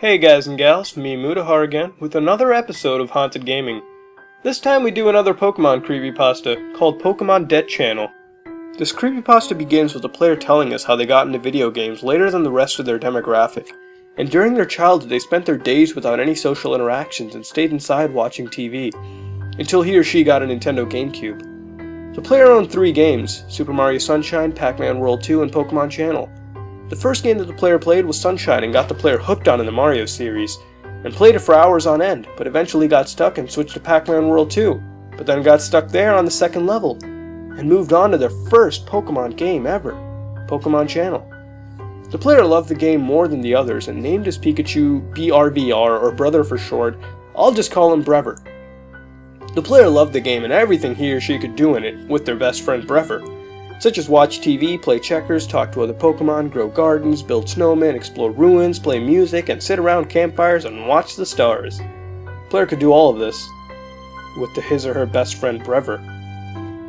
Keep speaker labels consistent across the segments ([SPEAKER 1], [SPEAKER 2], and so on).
[SPEAKER 1] Hey guys and gals, me Mutahar again, with another episode of Haunted Gaming. This time we do another Pokemon creepypasta, called Pokemon Debt Channel. This creepypasta begins with the player telling us how they got into video games later than the rest of their demographic, and during their childhood they spent their days without any social interactions and stayed inside watching TV, until he or she got a Nintendo GameCube. The player owned 3 games, Super Mario Sunshine, Pac-Man World 2, and Pokemon Channel. The first game that the player played was Sunshine and got the player hooked on in the Mario series, and played it for hours on end, but eventually got stuck and switched to Pac-Man World 2, but then got stuck there on the second level, and moved on to their first Pokemon game ever, Pokemon Channel. The player loved the game more than the others and named his Pikachu BRVR, or Brother for short. I'll just call him Brever. The player loved the game and everything he or she could do in it with their best friend Brever, such as watch TV, play checkers, talk to other Pokemon, grow gardens, build snowmen, explore ruins, play music, and sit around campfires and watch the stars. The player could do all of this with his or her best friend Brever.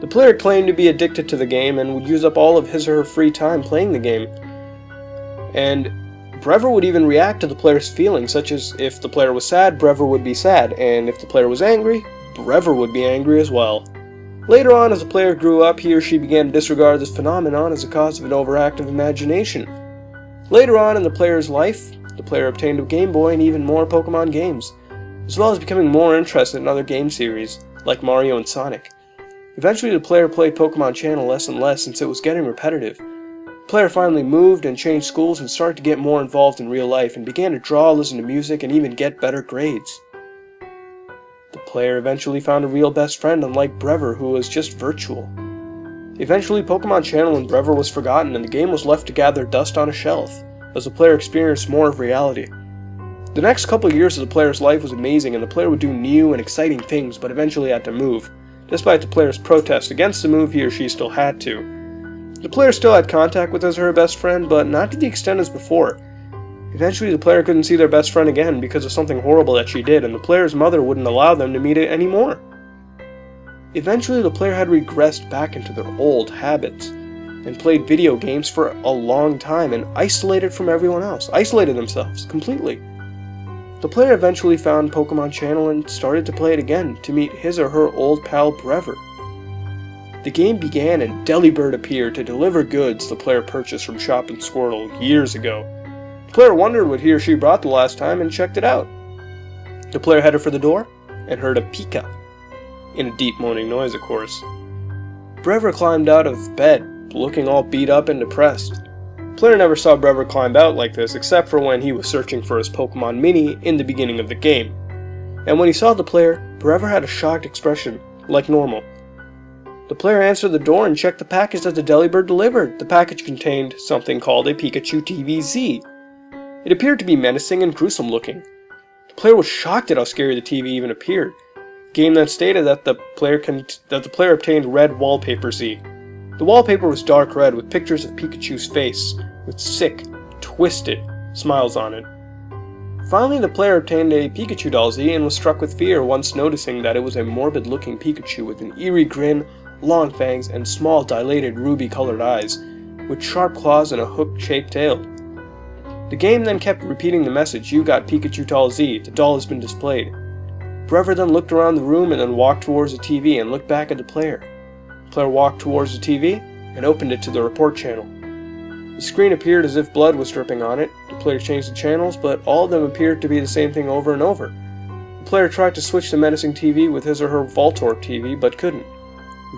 [SPEAKER 1] The player claimed to be addicted to the game and would use up all of his or her free time playing the game. And Brever would even react to the player's feelings, such as if the player was sad, Brever would be sad, and if the player was angry, Brever would be angry as well. Later on, as the player grew up, he or she began to disregard this phenomenon as a cause of an overactive imagination. Later on in the player's life, the player obtained a Game Boy and even more Pokemon games, as well as becoming more interested in other game series, like Mario and Sonic. Eventually, the player played Pokemon Channel less and less since it was getting repetitive. The player finally moved and changed schools and started to get more involved in real life and began to draw, listen to music, and even get better grades. The player eventually found a real best friend, unlike Brever, who was just virtual. Eventually, Pokemon Channel and Brever was forgotten and the game was left to gather dust on a shelf, as the player experienced more of reality. The next couple years of the player's life was amazing and the player would do new and exciting things, but eventually had to move, despite the player's protest against the move he or she still had to. The player still had contact with his or her best friend, but not to the extent as before. Eventually, the player couldn't see their best friend again because of something horrible that she did, and the player's mother wouldn't allow them to meet it anymore. Eventually, the player had regressed back into their old habits, and played video games for a long time, and isolated from everyone else, isolated themselves completely. The player eventually found Pokemon Channel and started to play it again to meet his or her old pal Brever. The game began and Delibird appeared to deliver goods the player purchased from Shop and Squirtle years ago. The player wondered what he or she brought the last time and checked it out. The player headed for the door and heard a Pika, in a deep moaning noise, of course. Brever climbed out of bed, looking all beat up and depressed. The player never saw Brever climb out like this except for when he was searching for his Pokemon Mini in the beginning of the game. And when he saw the player, Brever had a shocked expression, like normal. The player answered the door and checked the package that the Delibird delivered. The package contained something called a Pikachu TV-Z. It appeared to be menacing and gruesome looking. The player was shocked at how scary the TV even appeared. The game then stated that the player obtained red wallpaper Z. The wallpaper was dark red with pictures of Pikachu's face, with sick, twisted smiles on it. Finally, the player obtained a Pikachu doll Z and was struck with fear once noticing that it was a morbid-looking Pikachu with an eerie grin, long fangs, and small dilated ruby-colored eyes, with sharp claws and a hook-shaped tail. The game then kept repeating the message, "You got Pikachu doll Z, the doll has been displayed." Brever then looked around the room and then walked towards the TV and looked back at the player. The player walked towards the TV and opened it to the report channel. The screen appeared as if blood was dripping on it. The player changed the channels, but all of them appeared to be the same thing over and over. The player tried to switch the menacing TV with his or her Voltorb TV, but couldn't.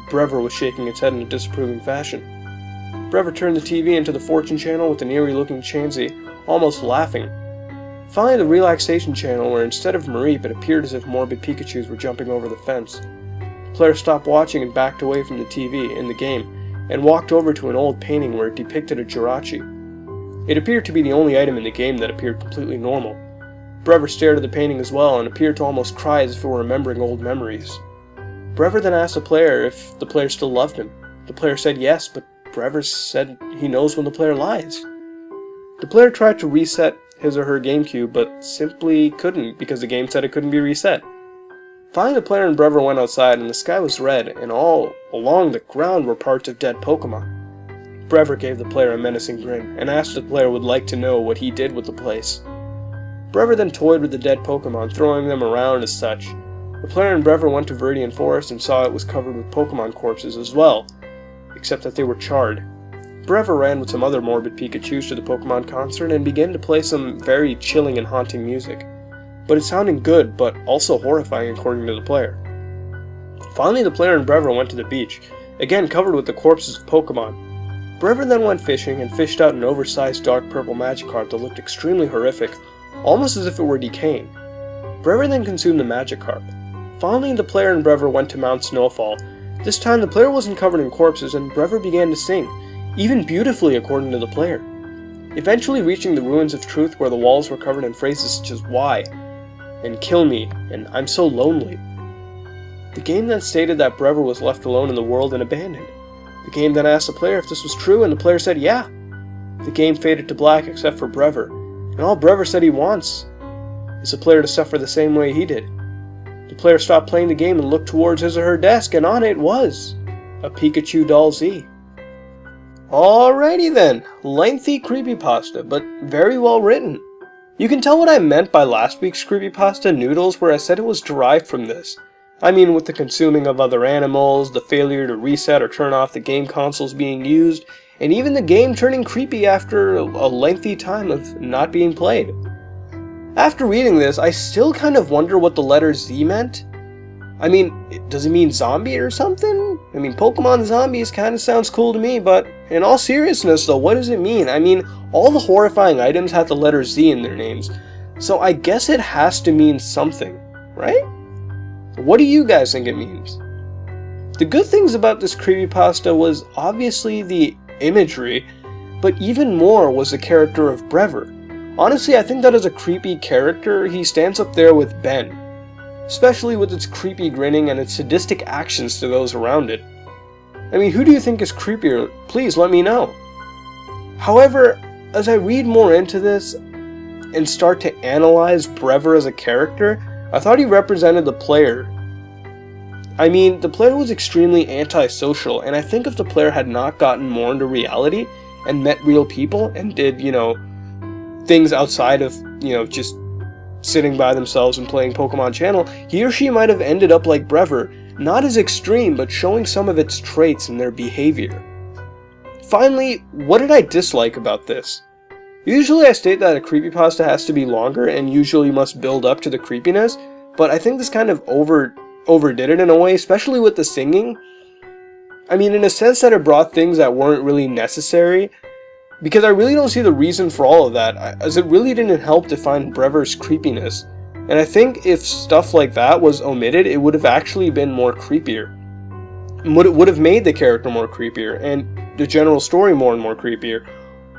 [SPEAKER 1] Brever was shaking its head in a disapproving fashion. Brever turned the TV into the Fortune channel with an eerie-looking Chansey, almost laughing. Finally, the Relaxation channel, where instead of Mareep, it appeared as if morbid Pikachus were jumping over the fence. The player stopped watching and backed away from the TV in the game, and walked over to an old painting where it depicted a Jirachi. It appeared to be the only item in the game that appeared completely normal. Brever stared at the painting as well, and appeared to almost cry as if it were remembering old memories. Brever then asked the player if the player still loved him. The player said yes, but Brever said he knows when the player lies. The player tried to reset his or her GameCube, but simply couldn't because the game said it couldn't be reset. Finally, the player and Brever went outside and the sky was red, and all along the ground were parts of dead Pokemon. Brever gave the player a menacing grin and asked if the player would like to know what he did with the place. Brever then toyed with the dead Pokemon, throwing them around as such. The player and Brever went to Viridian Forest and saw it was covered with Pokemon corpses as well, except that they were charred. Brever ran with some other morbid Pikachus to the Pokemon concert and began to play some very chilling and haunting music. But it sounded good, but also horrifying according to the player. Finally, the player and Brever went to the beach, again covered with the corpses of Pokemon. Brever then went fishing and fished out an oversized dark purple Magikarp that looked extremely horrific, almost as if it were decaying. Brever then consumed the Magikarp. Finally, the player and Brever went to Mount Snowfall. This time the player wasn't covered in corpses and Brever began to sing, even beautifully according to the player. Eventually reaching the Ruins of Truth where the walls were covered in phrases such as "Why?" and "Kill me," and "I'm so lonely." The game then stated that Brever was left alone in the world and abandoned. The game then asked the player if this was true and the player said yeah. The game faded to black except for Brever, and all Brever said he wants is the player to suffer the same way he did. The player stopped playing the game and looked towards his or her desk, and on it was a Pikachu Doll Z. Alrighty then, lengthy creepypasta, but very well written. You can tell what I meant by last week's creepypasta Noodles, where I said it was derived from this. I mean, with the consuming of other animals, the failure to reset or turn off the game consoles being used, and even the game turning creepy after a lengthy time of not being played. After reading this, I still kind of wonder what the letter Z meant. I mean, does it mean zombie or something? I mean, Pokemon zombies kind of sounds cool to me, but in all seriousness though, what does it mean? I mean, all the horrifying items have the letter Z in their names, so I guess it has to mean something, right? What do you guys think it means? The good things about this creepypasta was obviously the imagery, but even more was the character of Brever. Honestly, I think that as a creepy character, he stands up there with Ben, especially with its creepy grinning and its sadistic actions to those around it. I mean, who do you think is creepier? Please let me know. However, as I read more into this and start to analyze Brever as a character, I thought he represented the player. I mean, the player was extremely antisocial, and I think if the player had not gotten more into reality and met real people and did, things outside of, just sitting by themselves and playing Pokemon Channel, he or she might have ended up like Brever, not as extreme, but showing some of its traits in their behavior. Finally, what did I dislike about this? Usually I state that a creepypasta has to be longer and usually must build up to the creepiness, but I think this kind of overdid it in a way, especially with the singing. I mean, in a sense that it brought things that weren't really necessary, because I really don't see the reason for all of that, as it really didn't help define Brever's creepiness. And I think if stuff like that was omitted, it would have actually been more creepier. It would have made the character more creepier, and the general story more and more creepier.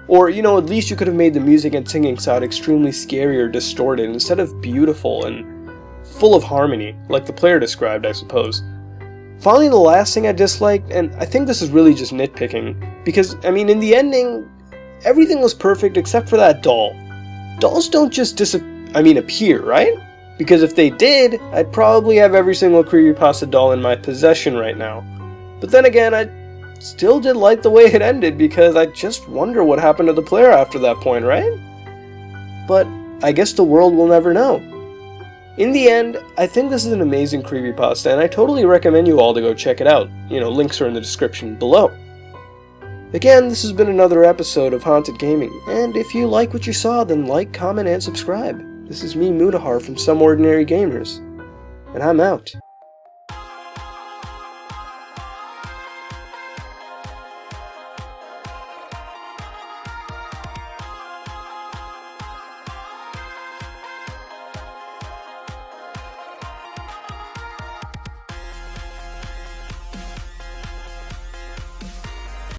[SPEAKER 1] Or, at least you could have made the music and singing sound extremely scary or distorted, instead of beautiful and full of harmony, like the player described, I suppose. Finally, the last thing I disliked, and I think this is really just nitpicking, because, I mean, in the ending, everything was perfect except for that doll. Dolls don't just appear, right? Because if they did, I'd probably have every single creepypasta doll in my possession right now. But then again, I still did like the way it ended, because I just wonder what happened to the player after that point, right? But I guess the world will never know. In the end, I think this is an amazing creepypasta, and I totally recommend you all to go check it out. Links are in the description below. Again, this has been another episode of Haunted Gaming, and if you like what you saw, then like, comment, and subscribe. This is me, Mudahar, from Some Ordinary Gamers, and I'm out.